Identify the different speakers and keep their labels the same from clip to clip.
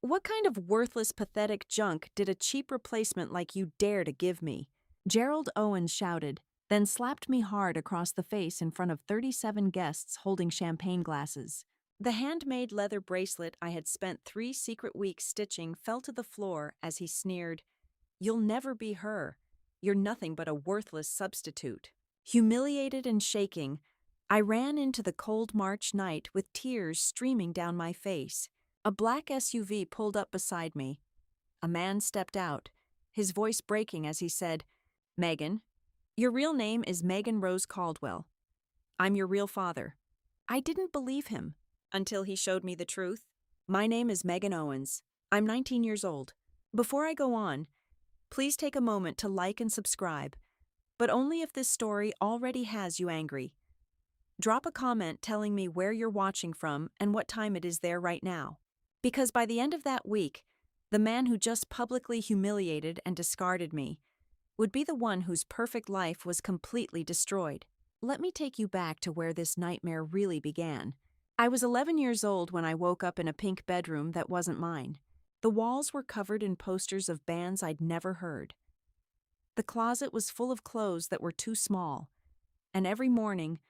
Speaker 1: What kind of worthless, pathetic junk did a cheap replacement like you dare to give me? Gerald Owens shouted, then slapped me hard across the face in front of 37 guests holding champagne glasses. The handmade leather bracelet I had spent 3 secret weeks stitching fell to the floor as he sneered, "You'll never be her. You're nothing but a worthless substitute." Humiliated and shaking, I ran into the cold March night with tears streaming down my face. A black SUV pulled up beside me. A man stepped out, his voice breaking as he said, "Megan, your real name is Megan Rose Caldwell. I'm your real father." I didn't believe him until he showed me the truth. "My name is Megan Owens. I'm 19 years old. Before I go on, please take a moment to like and subscribe, but only if this story already has you angry. Drop a comment telling me where you're watching from and what time it is there right now. Because by the end of that week, the man who just publicly humiliated and discarded me would be the one whose perfect life was completely destroyed. Let me take you back to where this nightmare really began. I was 11 years old when I woke up in a pink bedroom that wasn't mine. The walls were covered in posters of bands I'd never heard. The closet was full of clothes that were too small, and every morning,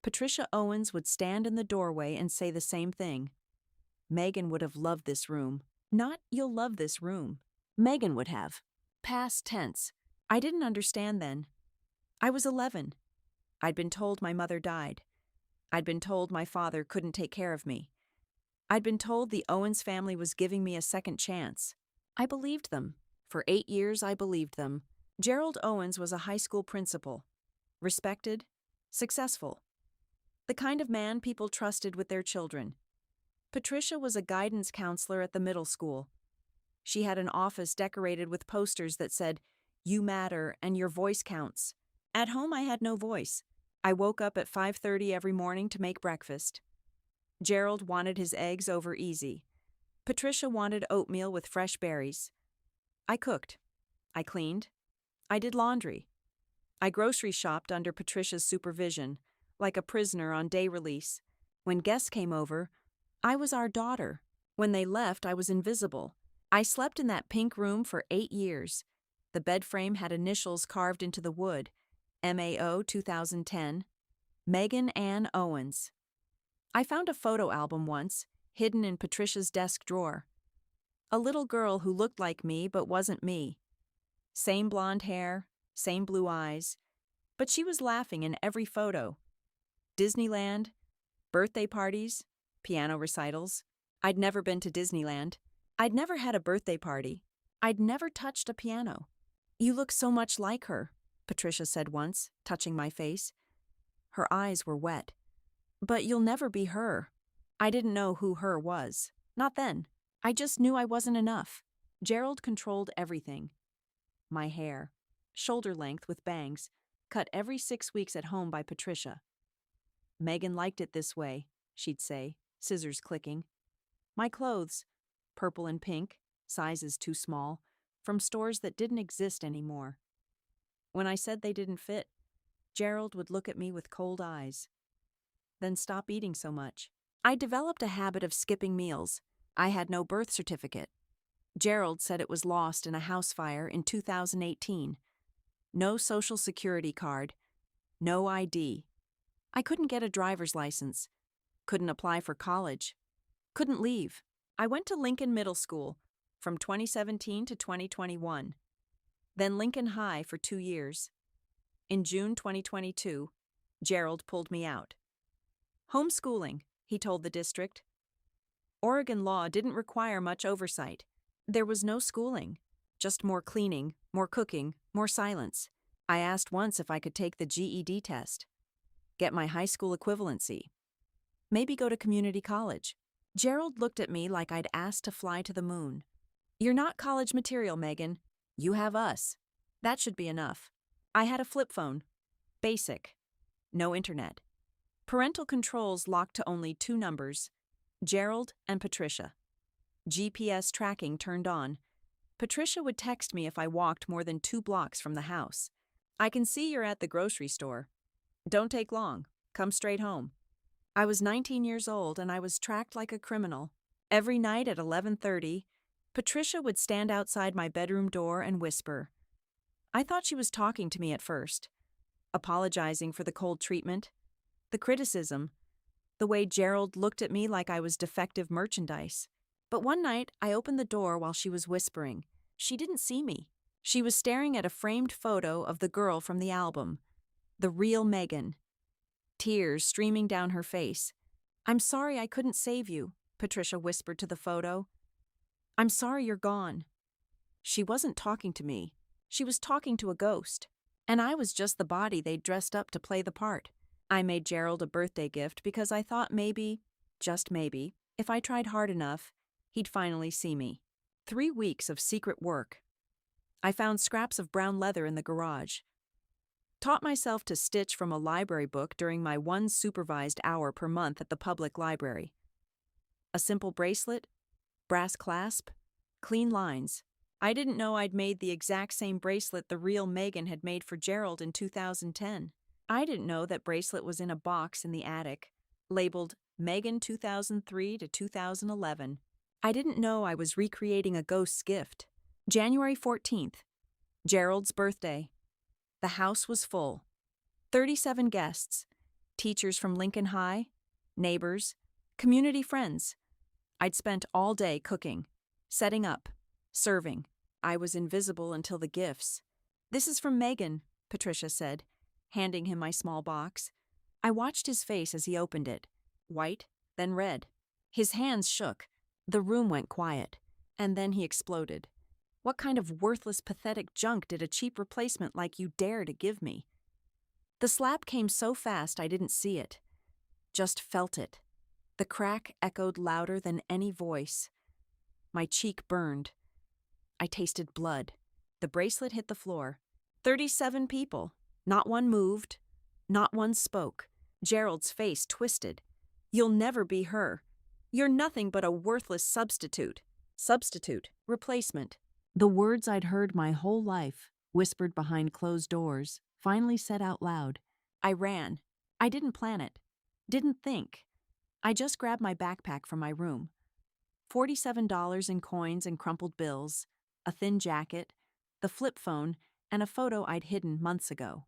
Speaker 1: Patricia Owens would stand in the doorway and say the same thing. Megan would have loved this room. Not, "You'll love this room." Megan would have. Past tense. I didn't understand then. I was 11. I'd been told my mother died. I'd been told my father couldn't take care of me. I'd been told the Owens family was giving me a second chance. I believed them. For 8 years, I believed them. Gerald Owens was a high school principal. Respected, successful. The kind of man people trusted with their children. Patricia was a guidance counselor at the middle school. She had an office decorated with posters that said, "You matter and your voice counts." At home, I had no voice. I woke up at 5:30 every morning to make breakfast. Gerald wanted his eggs over easy. Patricia wanted oatmeal with fresh berries. I cooked. I cleaned. I did laundry. I grocery shopped under Patricia's supervision, like a prisoner on day release. When guests came over, I was our daughter. When they left, I was invisible. I slept in that pink room for 8 years. The bed frame had initials carved into the wood. MAO 2010. Megan Ann Owens. I found a photo album once, hidden in Patricia's desk drawer. A little girl who looked like me but wasn't me. Same blonde hair, same blue eyes, but she was laughing in every photo. Disneyland, birthday parties, piano recitals. I'd never been to Disneyland. I'd never had a birthday party. I'd never touched a piano. "You look so much like her," Patricia said once, touching my face. Her eyes were wet. "But you'll never be her." I didn't know who her was. Not then. I just knew I wasn't enough. Gerald controlled everything. My hair, shoulder length with bangs, cut every 6 weeks at home by Patricia. "Megan liked it this way," she'd say, scissors clicking. My clothes, purple and pink, sizes too small, from stores that didn't exist anymore. When I said they didn't fit, Gerald would look at me with cold eyes. Then stop eating so much. I developed a habit of skipping meals. I had no birth certificate. Gerald said it was lost in a house fire in 2018. No social security card. No ID. I couldn't get a driver's license. Couldn't apply for college. Couldn't leave. I went to Lincoln Middle School from 2017 to 2021. Then Lincoln High for 2 years. In June 2022, Gerald pulled me out. "Homeschooling," he told the district. Oregon law didn't require much oversight. There was no schooling, just more cleaning, more cooking, more silence. I asked once if I could take the GED test, get my high school equivalency, maybe go to community college. Gerald looked at me like I'd asked to fly to the moon. "You're not college material, Megan. You have us. That should be enough." I had a flip phone. Basic. No internet. Parental controls locked to only 2 numbers, Gerald and Patricia. GPS tracking turned on. Patricia would text me if I walked more than 2 blocks from the house. "I can see you're at the grocery store. Don't take long. Come straight home." I was 19 years old and I was tracked like a criminal. Every night at 11:30, Patricia would stand outside my bedroom door and whisper. I thought she was talking to me at first, apologizing for the cold treatment, the criticism, the way Gerald looked at me like I was defective merchandise. But one night, I opened the door while she was whispering. She didn't see me. She was staring at a framed photo of the girl from the album, the real Megan, tears streaming down her face. I'm sorry I couldn't save you, Patricia whispered to the photo. I'm sorry you're gone. She wasn't talking to me. She was talking to a ghost. And I was just the body they'd dressed up to play the part. I made Gerald a birthday gift because I thought maybe, just maybe, if I tried hard enough, he'd finally see me. 3 weeks of secret work. I found scraps of brown leather in the garage. Taught myself to stitch from a library book during my one supervised hour per month at the public library. A simple bracelet, brass clasp, clean lines. I didn't know I'd made the exact same bracelet the real Megan had made for Gerald in 2010. I didn't know that bracelet was in a box in the attic, labeled Megan 2003 to 2011. I didn't know I was recreating a ghost's gift. January 14th, Gerald's birthday. The house was full. 37 guests, teachers from Lincoln High, neighbors, community friends. I'd spent all day cooking, setting up, serving. I was invisible until the gifts. This is from Megan, Patricia said, handing him my small box. I watched his face as he opened it, white, then red. His hands shook. The room went quiet, and then he exploded. What kind of worthless, pathetic junk did a cheap replacement like you dare to give me? The slap came so fast I didn't see it, just felt it. The crack echoed louder than any voice. My cheek burned. I tasted blood. The bracelet hit the floor. 37 people. Not one moved. Not one spoke. Gerald's face twisted. You'll never be her. You're nothing but a worthless substitute. Substitute. Replacement. The words I'd heard my whole life, whispered behind closed doors, finally said out loud. I ran. I didn't plan it. Didn't think. I just grabbed my backpack from my room. $47 in coins and crumpled bills, a thin jacket, the flip phone, and a photo I'd hidden months ago.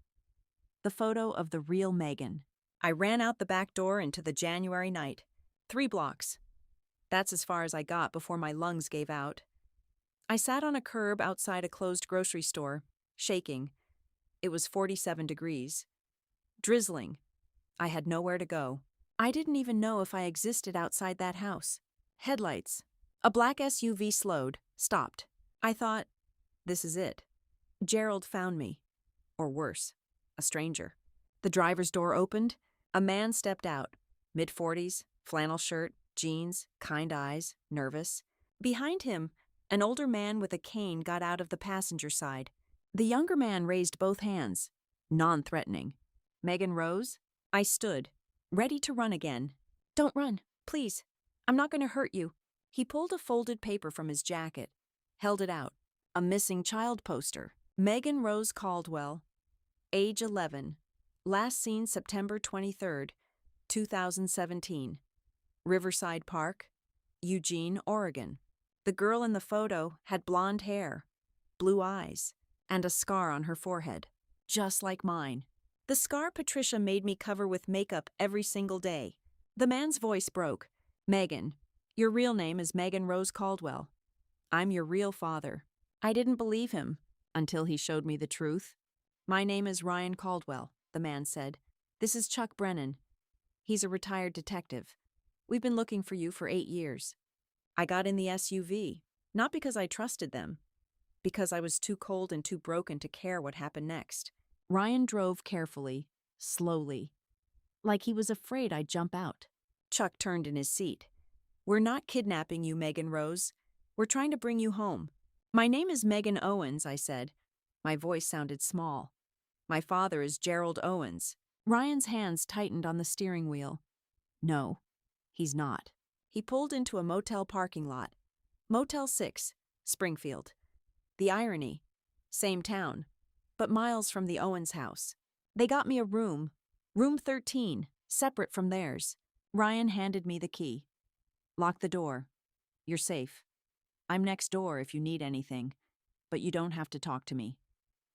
Speaker 1: The photo of the real Megan. I ran out the back door into the January night. 3 blocks. That's as far as I got before my lungs gave out. I sat on a curb outside a closed grocery store, shaking. It was 47 degrees. Drizzling. I had nowhere to go. I didn't even know if I existed outside that house. Headlights. A black SUV slowed, stopped. I thought, this is it. Gerald found me. Or worse, a stranger. The driver's door opened. A man stepped out. Mid-40s, flannel shirt, jeans, kind eyes, nervous. Behind him, an older man with a cane got out of the passenger side. The younger man raised both hands, non-threatening. Megan rose. I stood, ready to run again. Don't run, please. I'm not going to hurt you. He pulled a folded paper from his jacket, held it out. A missing child poster. Megan Rose Caldwell, age 11. Last seen September 23rd, 2017. Riverside Park, Eugene, Oregon. The girl in the photo had blonde hair, blue eyes, and a scar on her forehead, just like mine. The scar Patricia made me cover with makeup every single day. The man's voice broke. Megan, your real name is Megan Rose Caldwell. I'm your real father. I didn't believe him until he showed me the truth. My name is Ryan Caldwell, the man said. This is Chuck Brennan. He's a retired detective. We've been looking for you for 8 years. I got in the SUV, not because I trusted them, because I was too cold and too broken to care what happened next. Ryan drove carefully, slowly, like he was afraid I'd jump out. Chuck turned in his seat. We're not kidnapping you, Megan Rose. We're trying to bring you home. My name is Megan Owens, I said. My voice sounded small. My father is Gerald Owens. Ryan's hands tightened on the steering wheel. No, he's not. He pulled into a motel parking lot. Motel 6, Springfield. The irony, same town, but miles from the Owens house. They got me a room, room 13, separate from theirs. Ryan handed me the key. Lock the door. You're safe. I'm next door if you need anything, but you don't have to talk to me.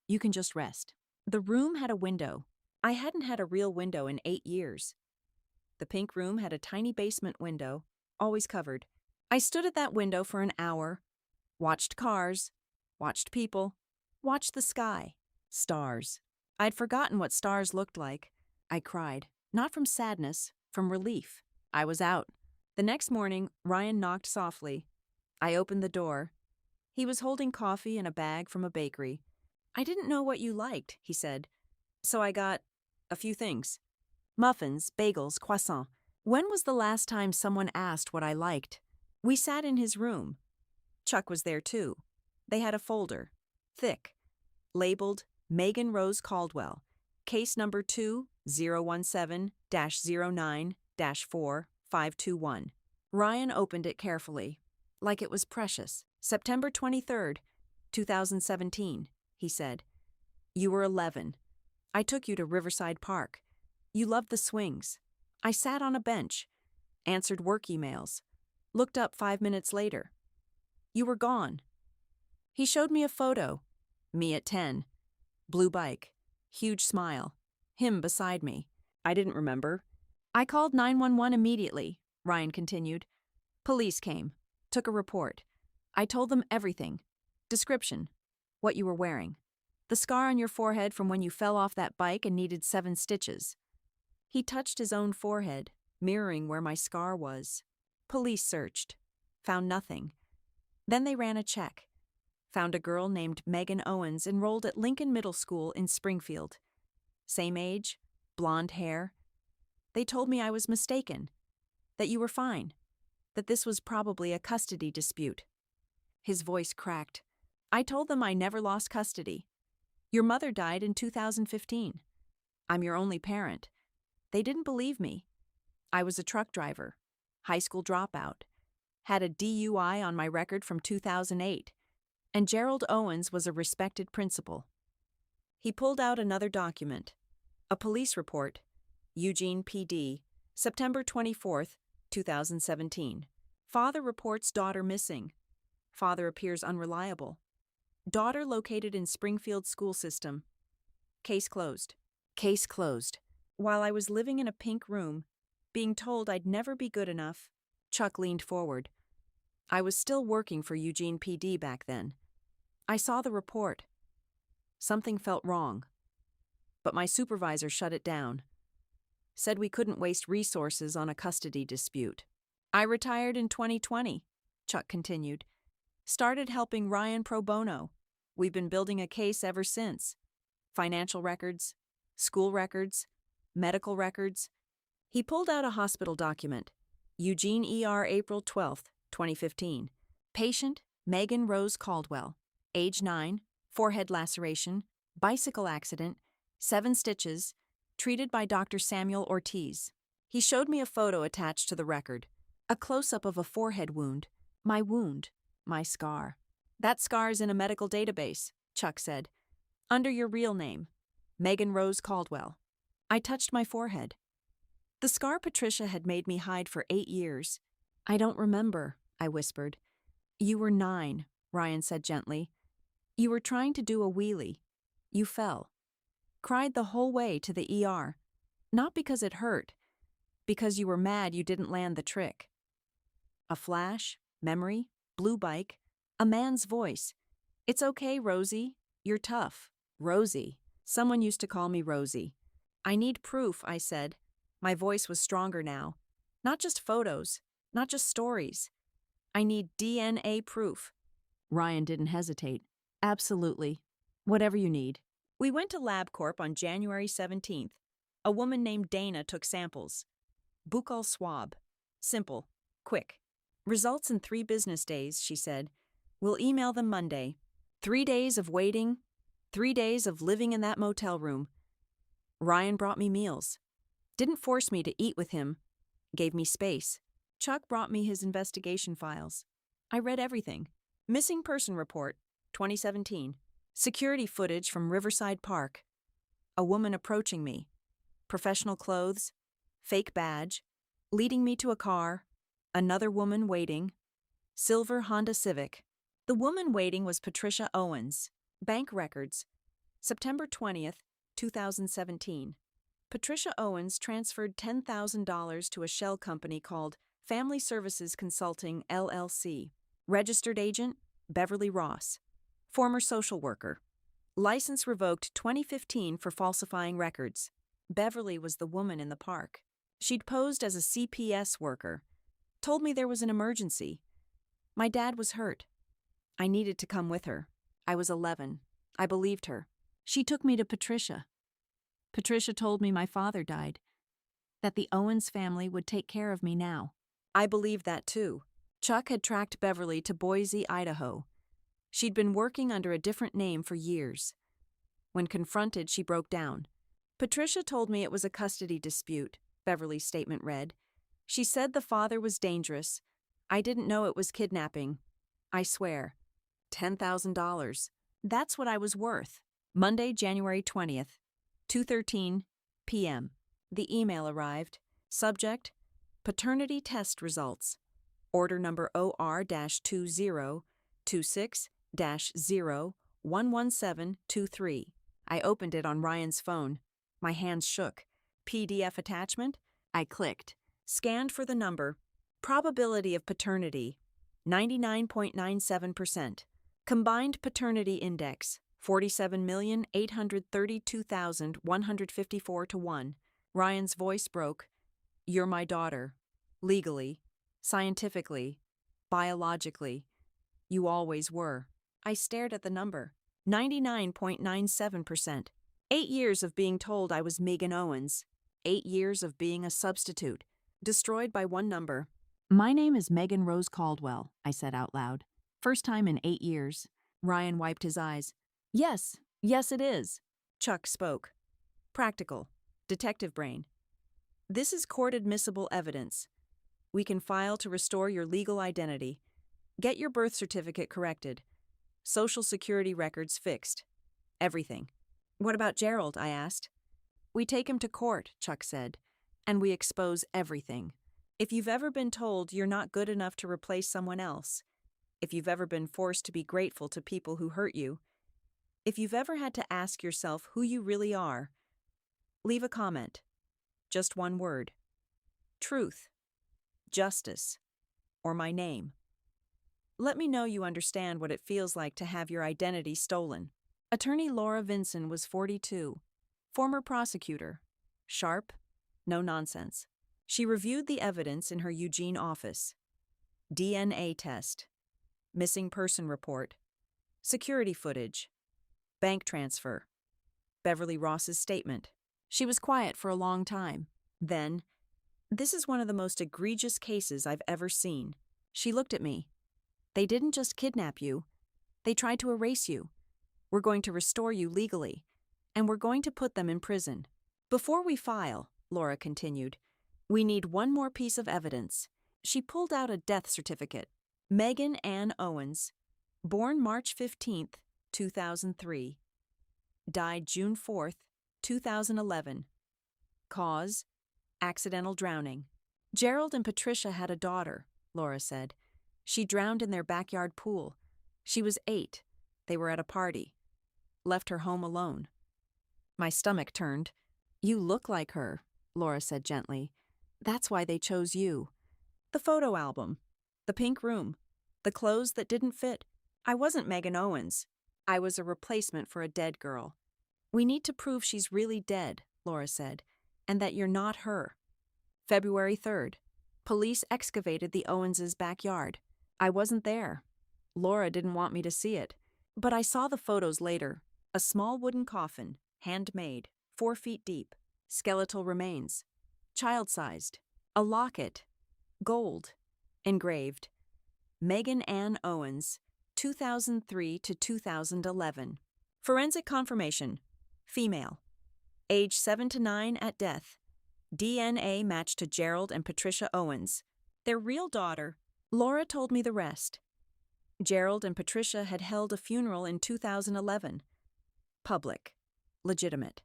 Speaker 1: You can just rest. The room had a window. I hadn't had a real window in 8 years. The pink room had a tiny basement window, always covered. I stood at that window for an hour, watched cars, watched people, watched the sky, stars. I'd forgotten what stars looked like. I cried, not from sadness, from relief. I was out. The next morning, Ryan knocked softly. I opened the door. He was holding coffee and a bag from a bakery. I didn't know what you liked, he said. So I got a few things. Muffins, bagels, croissant. When was the last time someone asked what I liked? We sat in his room. Chuck was there too. They had a folder, thick, labeled Megan Rose Caldwell, case number 2017-09-4521. Ryan opened it carefully, like it was precious. September 23rd, 2017, he said. You were 11. I took you to Riverside Park. You loved the swings. I sat on a bench, answered work emails, looked up 5 minutes later. You were gone. He showed me a photo. Me at 10. Blue bike. Huge smile. Him beside me. I didn't remember. I called 911 immediately, Ryan continued. Police came. Took a report. I told them everything. Description. What you were wearing. The scar on your forehead from when you fell off that bike and needed 7 stitches. He touched his own forehead, mirroring where my scar was. Police searched. Found nothing. Then they ran a check. Found a girl named Megan Owens enrolled at Lincoln Middle School in Springfield. Same age, blonde hair. They told me I was mistaken, that you were fine, that this was probably a custody dispute. His voice cracked. I told them I never lost custody. Your mother died in 2015. I'm your only parent. They didn't believe me. I was a truck driver, high school dropout, had a DUI on my record from 2008, and Gerald Owens was a respected principal. He pulled out another document, a police report, Eugene PD, September 24th, 2017. Father reports daughter missing. Father appears unreliable. Daughter located in Springfield school system. Case closed. Case closed. While I was living in a pink room, being told I'd never be good enough, Chuck leaned forward. I was still working for Eugene PD back then. I saw the report. Something felt wrong. But my supervisor shut it down. Said we couldn't waste resources on a custody dispute. I retired in 2020, Chuck continued. Started helping Ryan pro bono. We've been building a case ever since. Financial records, school records, medical records. He pulled out a hospital document. Eugene ER April 12th, 2015. Patient, Megan Rose Caldwell. Age 9, forehead laceration, bicycle accident, 7 stitches, treated by Dr. Samuel Ortiz. He showed me a photo attached to the record. A close-up of a forehead wound. My scar. That scar's in a medical database, Chuck said. Under your real name, Megan Rose Caldwell. I touched my forehead. The scar Patricia had made me hide for 8 years. I don't remember, I whispered. You were 9, Ryan said gently. You were trying to do a wheelie. You fell. Cried the whole way to the ER. Not because it hurt, because you were mad you didn't land the trick. A flash, memory, blue bike, a man's voice. It's okay, Rosie. You're tough. Rosie. Someone used to call me Rosie. I need proof, I said. My voice was stronger now. Not just photos, not just stories. I need DNA proof. Ryan didn't hesitate. Absolutely. Whatever you need. We went to LabCorp on January 17th. A woman named Dana took samples. Buccal swab. Simple. Quick. Results in 3 business days, she said. We'll email them Monday. 3 days of waiting. 3 days of living in that motel room. Ryan brought me meals. Didn't force me to eat with him. Gave me space. Chuck brought me his investigation files. I read everything. Missing person report, 2017. Security footage from Riverside Park. A woman approaching me. Professional clothes. Fake badge. Leading me to a car. Another woman waiting. Silver Honda Civic. The woman waiting was Patricia Owens. Bank records. September 20th, 2017. Patricia Owens transferred $10,000 to a shell company called Family Services Consulting, LLC. Registered agent, Beverly Ross. Former social worker. License revoked 2015 for falsifying records. Beverly was the woman in the park. She'd posed as a CPS worker. Told me there was an emergency. My dad was hurt. I needed to come with her. I was 11. I believed her. She took me to Patricia. Patricia told me my father died, that the Owens family would take care of me now. I believed that too. Chuck had tracked Beverly to Boise, Idaho. She'd been working under a different name for years. When confronted, she broke down. Patricia told me it was a custody dispute, Beverly's statement read. She said the father was dangerous. I didn't know it was kidnapping. I swear. $10,000. That's what I was worth. Monday, January 20th, 2:13 p.m. The email arrived. Subject: Paternity test results. Order number OR-2026-011723. I opened it on Ryan's phone. My hands shook. PDF attachment? I clicked. Scanned for the number. Probability of paternity, 99.97%. Combined paternity index, 47,832,154 to 1. Ryan's voice broke. You're my daughter. Legally, scientifically, biologically. You always were. I stared at the number. 99.97%. 8 years of being told I was Megan Owens. 8 years of being a substitute. Destroyed by one number. My name is Megan Rose Caldwell, I said out loud. First time in 8 years. Ryan wiped his eyes. Yes it is. Chuck spoke. Practical. Detective brain. This is court-admissible evidence. We can file to restore your legal identity. Get your birth certificate corrected. Social security records fixed. Everything. What about Gerald? I asked. We take him to court, Chuck said, and we expose everything. If you've ever been told you're not good enough to replace someone else, if you've ever been forced to be grateful to people who hurt you, if you've ever had to ask yourself who you really are, leave a comment. Just one word. Truth, justice, or my name. Let me know you understand what it feels like to have your identity stolen. Attorney Laura Vinson was 42. Former prosecutor. Sharp, no nonsense. She reviewed the evidence in her Eugene office. DNA test. Missing person report. Security footage. Bank transfer. Beverly Ross's statement. She was quiet for a long time. Then, this is one of the most egregious cases I've ever seen. She looked at me. They didn't just kidnap you. They tried to erase you. We're going to restore you legally, and we're going to put them in prison. Before we file, Laura continued, we need one more piece of evidence. She pulled out a death certificate. Megan Ann Owens, born March 15th, 2003. Died June 4th, 2011. Cause: accidental drowning. Gerald and Patricia had a daughter, Laura said. She drowned in their backyard pool. She was 8. They were at a party. Left her home alone. My stomach turned. You look like her, Laura said gently. That's why they chose you. The photo album. The pink room. The clothes that didn't fit. I wasn't Megan Owens. I was a replacement for a dead girl. We need to prove she's really dead, Laura said, and that you're not her. February 3rd. Police excavated the Owens' backyard. I wasn't there. Laura didn't want me to see it. But I saw the photos later. A small wooden coffin, handmade, 4 feet deep. Skeletal remains. Child-sized. A locket. Gold. Engraved. Megan Ann Owens, 2003 to 2011. Forensic confirmation. Female. Age 7 to 9 at death. DNA matched to Gerald and Patricia Owens. Their real daughter. Laura told me the rest. Gerald and Patricia had held a funeral in 2011. Public. Legitimate.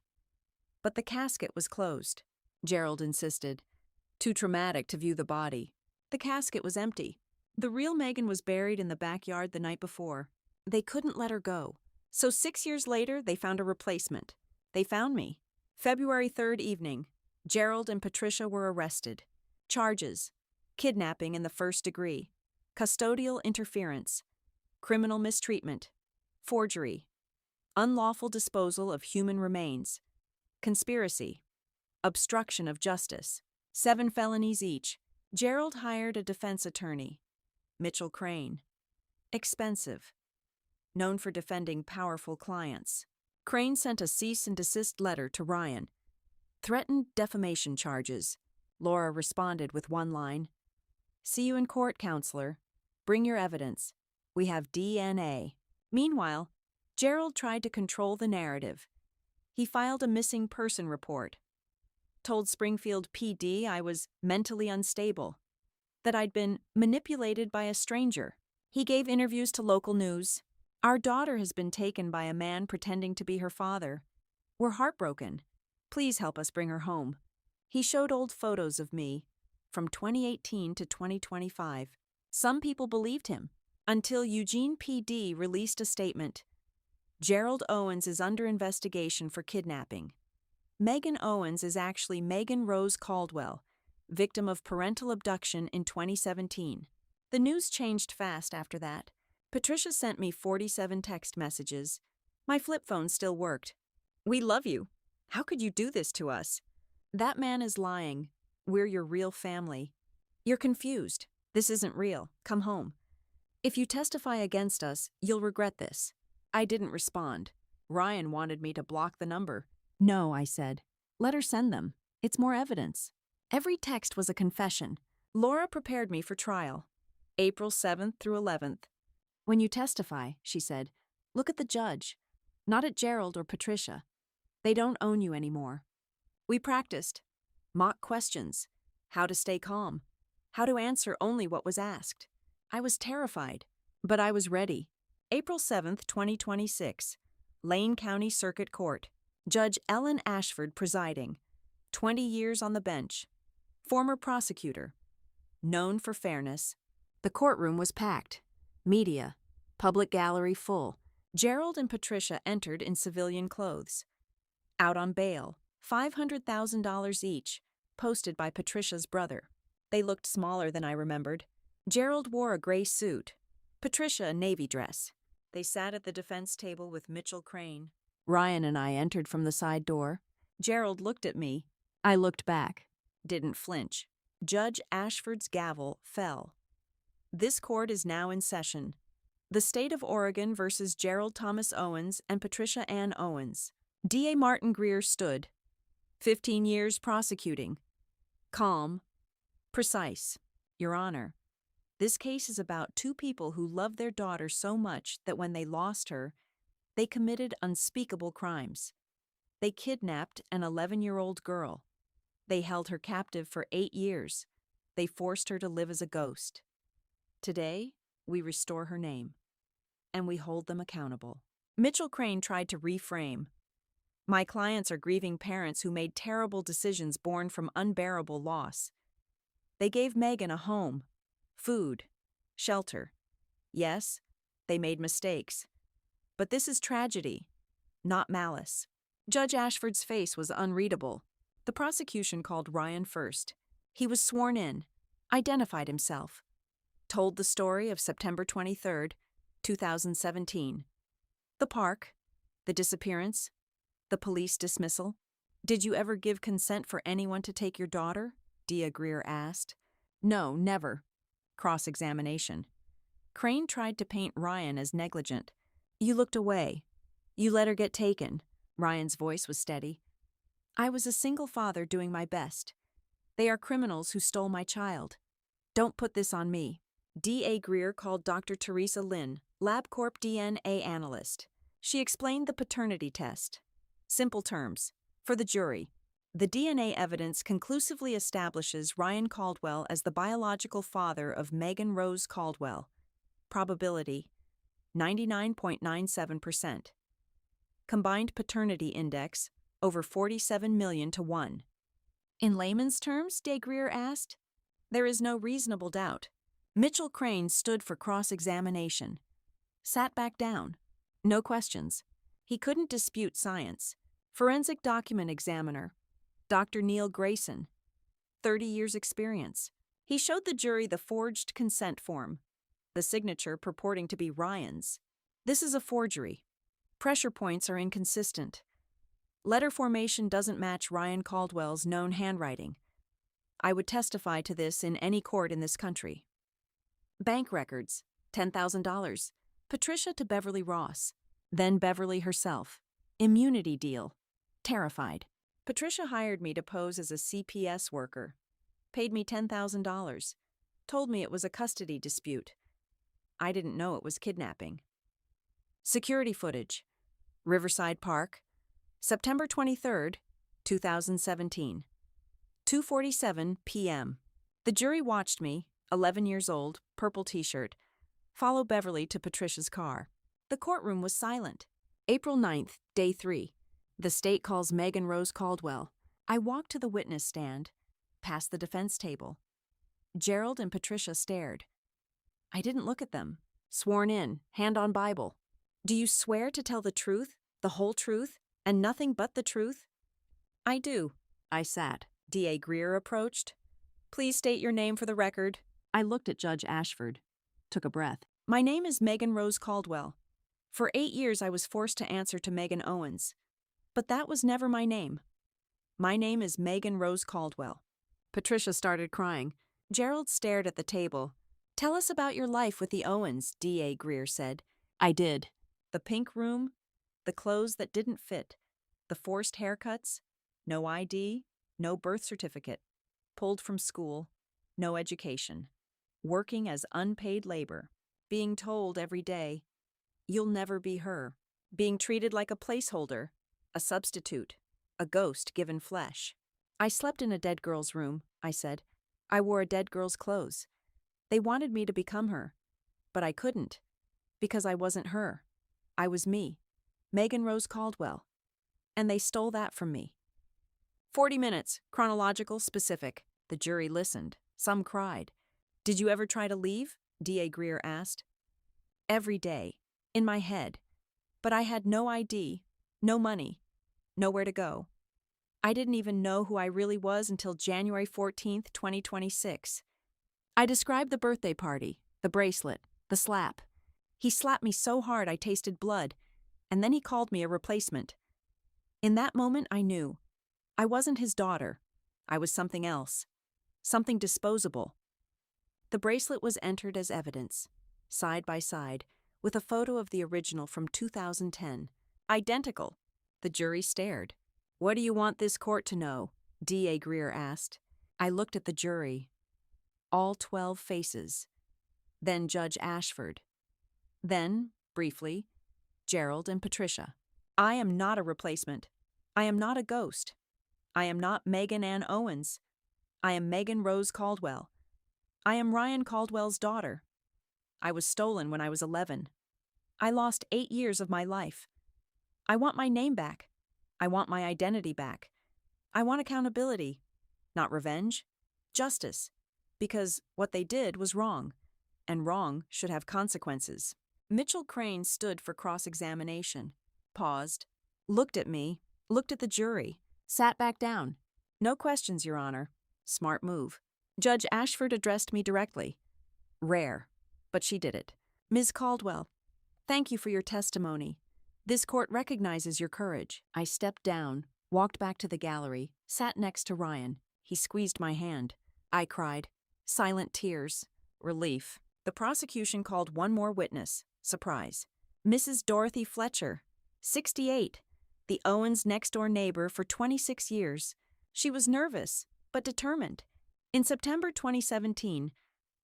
Speaker 1: But the casket was closed. Gerald insisted. Too traumatic to view the body. The casket was empty. The real Megan was buried in the backyard the night before. They couldn't let her go. So 6 years later, they found a replacement. They found me. February 3rd evening, Gerald and Patricia were arrested. Charges: kidnapping in the first degree, custodial interference, criminal mistreatment, forgery, unlawful disposal of human remains, conspiracy, obstruction of justice, 7 felonies each. Gerald hired a defense attorney, Mitchell Crane. Expensive. Known for defending powerful clients. Crane sent a cease and desist letter to Ryan. Threatened defamation charges. Laura responded with one line: "See you in court, counselor. Bring your evidence. We have DNA." Meanwhile, Gerald tried to control the narrative. He filed a missing person report. Told Springfield PD I was mentally unstable, that I'd been manipulated by a stranger. He gave interviews to local news. "Our daughter has been taken by a man pretending to be her father. We're heartbroken. Please help us bring her home." He showed old photos of me from 2018 to 2025. Some people believed him until Eugene PD released a statement. Gerald Owens is under investigation for kidnapping. Megan Owens is actually Megan Rose Caldwell, victim of parental abduction in 2017. The news changed fast after that. Patricia sent me 47 text messages. My flip phone still worked. "We love you. How could you do this to us?" "That man is lying. We're your real family. You're confused. This isn't real. Come home. If you testify against us, you'll regret this." I didn't respond. Ryan wanted me to block the number. "No," I said. "Let her send them. It's more evidence." Every text was a confession. Laura prepared me for trial. April 7th through 11th. "When you testify," she said, "look at the judge, not at Gerald or Patricia. They don't own you anymore." We practiced. Mock questions. How to stay calm. How to answer only what was asked. I was terrified, but I was ready. April 7th, 2026. Lane County Circuit Court. Judge Ellen Ashford presiding. 20 years on the bench. Former prosecutor. Known for fairness. The courtroom was packed. Media. Public gallery full. Gerald and Patricia entered in civilian clothes. Out on bail. $500,000 each. Posted by Patricia's brother. They looked smaller than I remembered. Gerald wore a gray suit. Patricia a navy dress. They sat at the defense table with Mitchell Crane. Ryan and I entered from the side door. Gerald looked at me. I looked back. Didn't flinch. Judge Ashford's gavel fell. This court is now in session. The State of Oregon versus Gerald Thomas Owens and Patricia Ann Owens. DA Martin Greer stood. 15 years prosecuting. Calm. Precise. Your Honor, this case is about 2 people who loved their daughter so much that when they lost her, they committed unspeakable crimes. They kidnapped an 11-year-old girl. They held her captive for 8 years. They forced her to live as a ghost. Today, we restore her name, and we hold them accountable. Mitchell Crane tried to reframe. My clients are grieving parents who made terrible decisions born from unbearable loss. They gave Megan a home, food, shelter. Yes, they made mistakes. But this is tragedy, not malice. Judge Ashford's face was unreadable. The prosecution called Ryan first. He was sworn in, identified himself, told the story of September 23rd, 2017. The park, the disappearance, the police dismissal. "Did you ever give consent for anyone to take your daughter?" Dia Greer asked. "No, never." Cross-examination. Crane tried to paint Ryan as negligent. "You looked away. You let her get taken." Ryan's voice was steady. "I was a single father doing my best. They are criminals who stole my child. Don't put this on me." D.A. Greer called Dr. Teresa Lynn, LabCorp DNA analyst. She explained the paternity test. Simple terms. For the jury, the DNA evidence conclusively establishes Ryan Caldwell as the biological father of Megan Rose Caldwell. Probability, 99.97%. Combined paternity index, over 47 million to 1. In layman's terms, De Greer asked, there is no reasonable doubt. Mitchell Crane stood for cross-examination. Sat back down. No questions. He couldn't dispute science. Forensic document examiner. Dr. Neil Grayson. 30 years experience. He showed the jury the forged consent form. The signature purporting to be Ryan's. This is a forgery. Pressure points are inconsistent. Letter formation doesn't match Ryan Caldwell's known handwriting. I would testify to this in any court in this country. Bank records, $10,000. Patricia to Beverly Ross. Then Beverly herself. Immunity deal. Terrified. Patricia hired me to pose as a CPS worker. Paid me $10,000. Told me it was a custody dispute. I didn't know it was kidnapping. Security footage. Riverside Park. September 23rd, 2017. 2:47 p.m. The jury watched me, 11 years old, purple t-shirt, follow Beverly to Patricia's car. The courtroom was silent. April 9th, day 3. The state calls Megan Rose Caldwell. I walked to the witness stand, past the defense table. Gerald and Patricia stared. I didn't look at them. Sworn in, hand on Bible. Do you swear to tell the truth, the whole truth, and nothing but the truth? I do. I sat. D.A. Greer approached. Please state your name for the record. I looked at Judge Ashford. Took a breath. My name is Megan Rose Caldwell. For 8 years I was forced to answer to Megan Owens. But that was never my name. My name is Megan Rose Caldwell. Patricia started crying. Gerald stared at the table. Tell us about your life with the Owens, D.A. Greer said. I did. The pink room, the clothes that didn't fit, the forced haircuts, no ID, no birth certificate, pulled from school, no education, working as unpaid labor, being told every day, you'll never be her, being treated like a placeholder, a substitute, a ghost given flesh. I slept in a dead girl's room, I said. I wore a dead girl's clothes. They wanted me to become her, but I couldn't, because I wasn't her. I was me, Megan Rose Caldwell, and they stole that from me. 40 minutes, chronological, specific. The jury listened. Some cried. Did you ever try to leave? D.A. Greer asked. Every day, in my head. But I had no ID, no money, nowhere to go. I didn't even know who I really was until January 14th, 2026. I described the birthday party, the bracelet, the slap. He slapped me so hard I tasted blood, and then he called me a replacement. In that moment I knew. I wasn't his daughter. I was something else. Something disposable. The bracelet was entered as evidence, side by side, with a photo of the original from 2010. Identical. The jury stared. What do you want this court to know? D.A. Greer asked. I looked at the jury. All 12 faces. Then Judge Ashford. Then, briefly, Gerald and Patricia. I am not a replacement. I am not a ghost. I am not Megan Ann Owens. I am Megan Rose Caldwell. I am Ryan Caldwell's daughter. I was stolen when I was 11. I lost 8 years of my life. I want my name back. I want my identity back. I want accountability. Not revenge. Justice. Because what they did was wrong, and wrong should have consequences. Mitchell Crane stood for cross-examination, paused, looked at me, looked at the jury, sat back down. No questions, Your Honor. Smart move. Judge Ashford addressed me directly. Rare, but she did it. Ms. Caldwell, thank you for your testimony. This court recognizes your courage. I stepped down, walked back to the gallery, sat next to Ryan. He squeezed my hand. I cried. Silent tears. Relief. The prosecution called one more witness. Surprise. Mrs. Dorothy Fletcher, 68, the Owens' next-door neighbor for 26 years. She was nervous, but determined. In September 2017,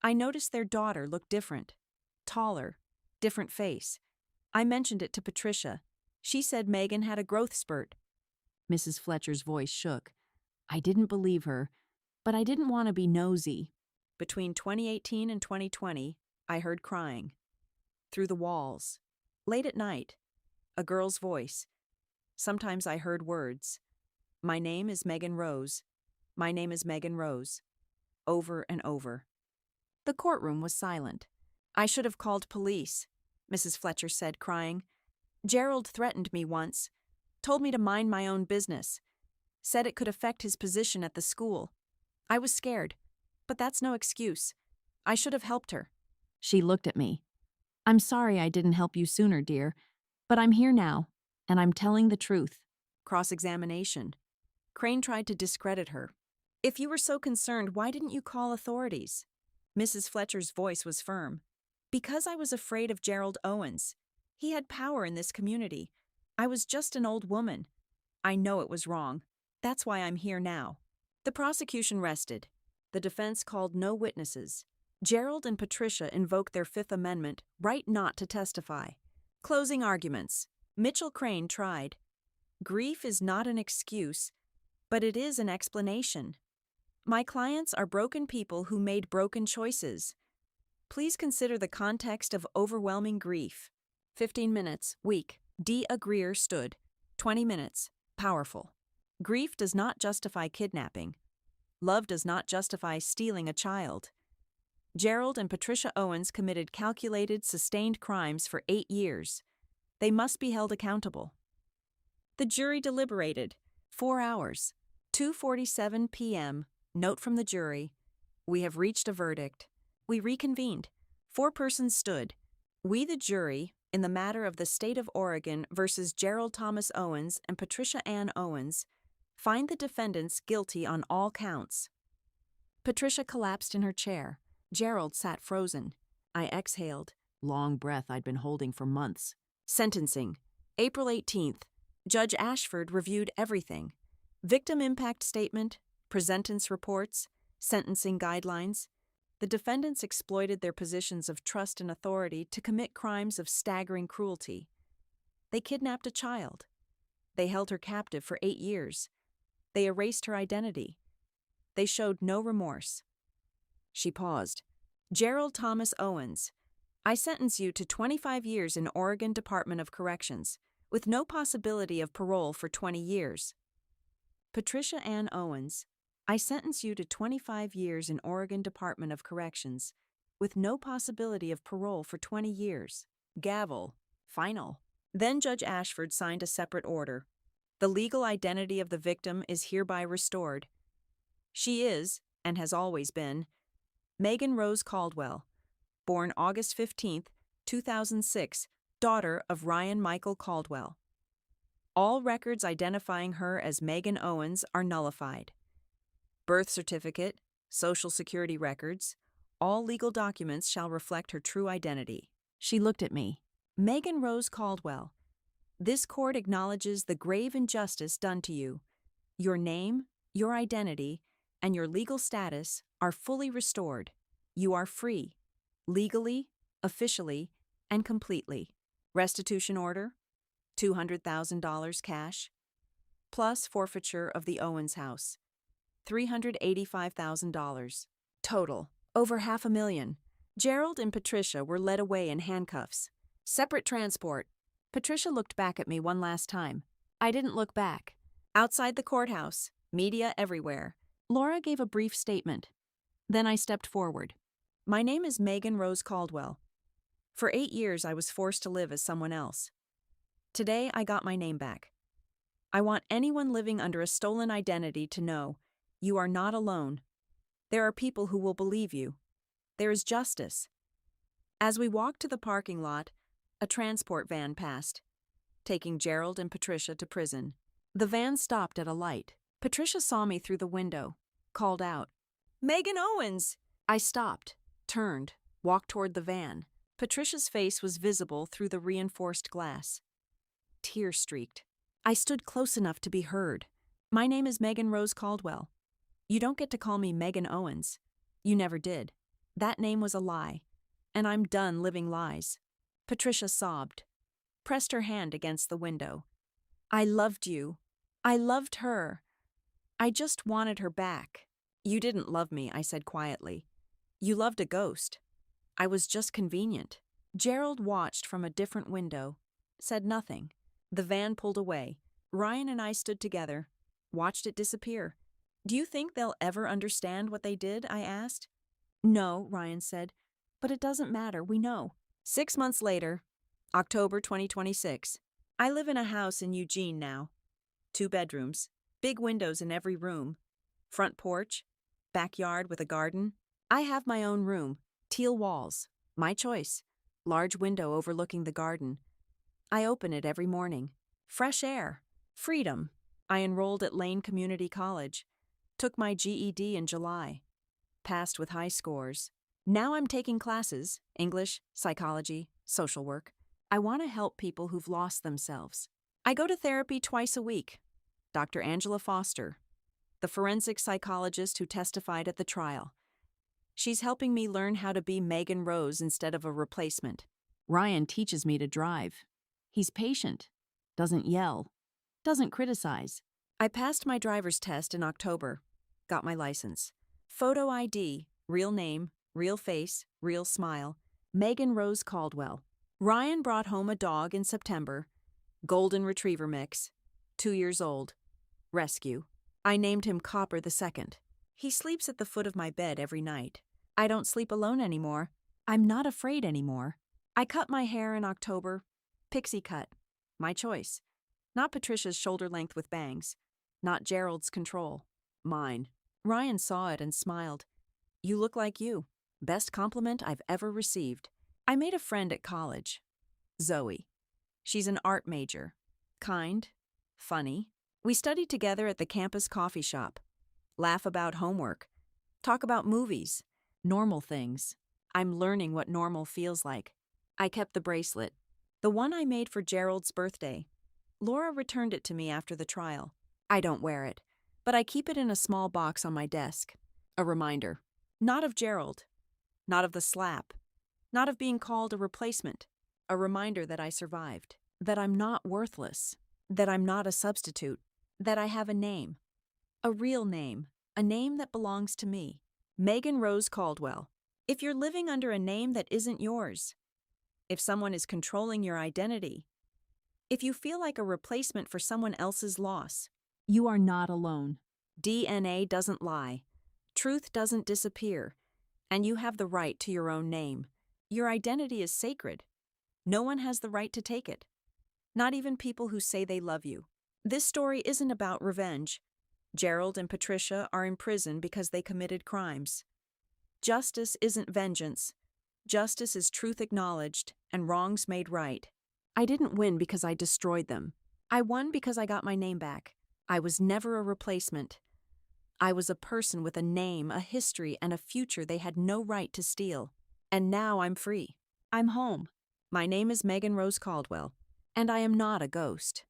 Speaker 1: I noticed their daughter looked different. Taller, different face. I mentioned it to Patricia. She said Megan had a growth spurt. Mrs. Fletcher's voice shook. I didn't believe her, but I didn't want to be nosy. Between 2018 and 2020, I heard crying. Through the walls. Late at night. A girl's voice. Sometimes I heard words. My name is Megan Rose. My name is Megan Rose. Over and over. The courtroom was silent. "I should have called police," Mrs. Fletcher said, crying. "Gerald threatened me once, told me to mind my own business, said it could affect his position at the school. I was scared, but that's no excuse. I should have helped her." She looked at me. "I'm sorry I didn't help you sooner, dear, but I'm here now, and I'm telling the truth." Cross-examination. Crane tried to discredit her. "If you were so concerned, why didn't you call authorities?" Mrs. Fletcher's voice was firm. "Because I was afraid of Gerald Owens. He had power in this community. I was just an old woman. I know it was wrong. That's why I'm here now." The prosecution rested. The defense called no witnesses. Gerald and Patricia invoked their Fifth Amendment right not to testify. Closing arguments. Mitchell Crane tried. "Grief is not an excuse, but it is an explanation. My clients are broken people who made broken choices. Please consider the context of overwhelming grief." 15 minutes, weak. D. Agreer stood. 20 minutes, powerful. Grief does not justify kidnapping. Love does not justify stealing a child. Gerald and Patricia Owens committed calculated, sustained crimes for 8 years. They must be held accountable. The jury deliberated. 4 hours. 2:47 p.m. Note from the jury. "We have reached a verdict." We reconvened. 4 persons stood. "We, the jury, in the matter of the State of Oregon versus Gerald Thomas Owens and Patricia Ann Owens, find the defendants guilty on all counts." Patricia collapsed in her chair. Gerald sat frozen. I exhaled. Long breath I'd been holding for months. Sentencing. April 18th. Judge Ashford reviewed everything. Victim impact statement, presentence reports, sentencing guidelines. The defendants exploited their positions of trust and authority to commit crimes of staggering cruelty. They kidnapped a child. They held her captive for 8 years. They erased her identity. They showed no remorse. She paused. "Gerald Thomas Owens, I sentence you to 25 years in Oregon Department of Corrections, with no possibility of parole for 20 years. Patricia Ann Owens, I sentence you to 25 years in Oregon Department of Corrections, with no possibility of parole for 20 years. Gavel. Final. Then Judge Ashford signed a separate order. The legal identity of the victim is hereby restored. She is, and has always been, Megan Rose Caldwell, born August 15, 2006, daughter of Ryan Michael Caldwell. All records identifying her as Megan Owens are nullified. Birth certificate, social security records, all legal documents shall reflect her true identity." She looked at me. "Megan Rose Caldwell, this court acknowledges the grave injustice done to you. Your name, your identity, and your legal status are fully restored. You are free, legally, officially, and completely. Restitution order, $200,000 cash, plus forfeiture of the Owens house, $385,000. Total, over $500,000. Gerald and Patricia were led away in handcuffs. Separate transport. Patricia looked back at me one last time. I didn't look back. Outside the courthouse, media everywhere. Laura gave a brief statement. Then I stepped forward. "My name is Megan Rose Caldwell. For 8 years I was forced to live as someone else. Today I got my name back. I want anyone living under a stolen identity to know you are not alone. There are people who will believe you. There is justice." As we walked to the parking lot, a transport van passed, taking Gerald and Patricia to prison. The van stopped at a light. Patricia saw me through the window, called out, "Megan Owens!" I stopped, turned, walked toward the van. Patricia's face was visible through the reinforced glass. Tears streaked. I stood close enough to be heard. "My name is Megan Rose Caldwell. You don't get to call me Megan Owens. You never did. That name was a lie, and I'm done living lies." Patricia sobbed, pressed her hand against the window. "I loved you. I loved her. I just wanted her back." "You didn't love me," I said quietly. "You loved a ghost. I was just convenient." Gerald watched from a different window, said nothing. The van pulled away. Ryan and I stood together, watched it disappear. "Do you think they'll ever understand what they did?" I asked. No, Ryan said. But it doesn't matter, we know. 6 months later, October 2026. I live in a house in Eugene now. 2 bedrooms, big windows in every room, front porch, backyard with a garden. I have my own room, teal walls, my choice, large window overlooking the garden. I open it every morning. Fresh air, freedom. I enrolled at Lane Community College, took my GED in July, passed with high scores. Now I'm taking classes, English, psychology, social work. I want to help people who've lost themselves. I go to therapy twice a week. Dr. Angela Foster, the forensic psychologist who testified at the trial. She's helping me learn how to be Megan Rose instead of a replacement. Ryan teaches me to drive. He's patient, doesn't yell, doesn't criticize. I passed my driver's test in October, got my license. Photo ID, real name, real face, real smile, Megan Rose Caldwell. Ryan brought home a dog in September, golden retriever mix, 2 years old, rescue. I named him Copper II. He sleeps at the foot of my bed every night. I don't sleep alone anymore. I'm not afraid anymore. I cut my hair in October, pixie cut, my choice. Not Patricia's shoulder length with bangs, not Gerald's control, mine. Ryan saw it and smiled. You look like you. Best compliment I've ever received. I made a friend at college, Zoe. She's an art major, kind, funny. We studied together at the campus coffee shop, laugh about homework, talk about movies, normal things. I'm learning what normal feels like. I kept the bracelet, the one I made for Gerald's birthday. Laura returned it to me after the trial. I don't wear it, but I keep it in a small box on my desk. A reminder. Not of Gerald, not of the slap, not of being called a replacement. A reminder that I survived, that I'm not worthless, that I'm not a substitute, that I have a name. A real name, a name that belongs to me. Megan Rose Caldwell. If you're living under a name that isn't yours, if someone is controlling your identity, if you feel like a replacement for someone else's loss, you are not alone. DNA doesn't lie. Truth doesn't disappear. And you have the right to your own name. Your identity is sacred. No one has the right to take it. Not even people who say they love you. This story isn't about revenge. Gerald and Patricia are in prison because they committed crimes. Justice isn't vengeance. Justice is truth acknowledged and wrongs made right. I didn't win because I destroyed them. I won because I got my name back. I was never a replacement. I was a person with a name, a history, and a future they had no right to steal. And now I'm free. I'm home. My name is Megan Rose Caldwell, and I am not a ghost.